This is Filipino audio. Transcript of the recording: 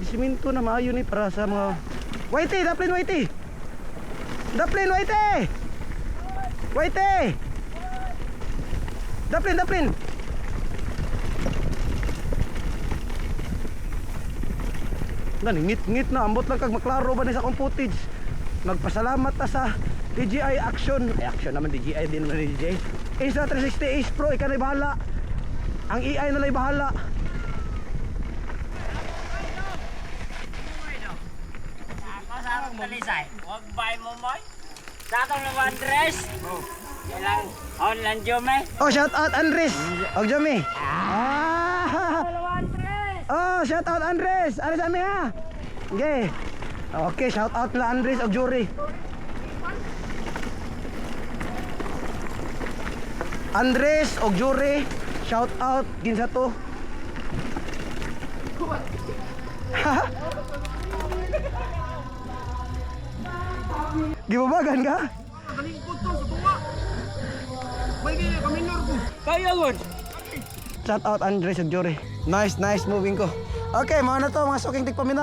Siminto na maayo ni para sa mga Whitey, daplin Whitey. Daplin Whitey. Whitey. Daplin. Ngit na ambot lang kag maklaro ba ni sa akong footage. Nagpasalamat ta sa DJI Action. Ay Action naman DJI din naman DJI. Ace 360 Ace Pro ikanay bahala. Ang AI na lay bahala. Sarang talisay, wag bay mo moy. Sa atong naman dress. Ilang online jume. Oh, shout out Andres. Og Jomi. Naman dress. Oh, shout out Andres. Ano sa amin ha? Okay. Okay, shout out la Andres og Jury. Andres og Jury, shout out ginsa to. Gibabagan ka? Kaya gon. Shout out Andres og Jury. Nice moving ko. Okay, mga na to mga suking tigpaminaw.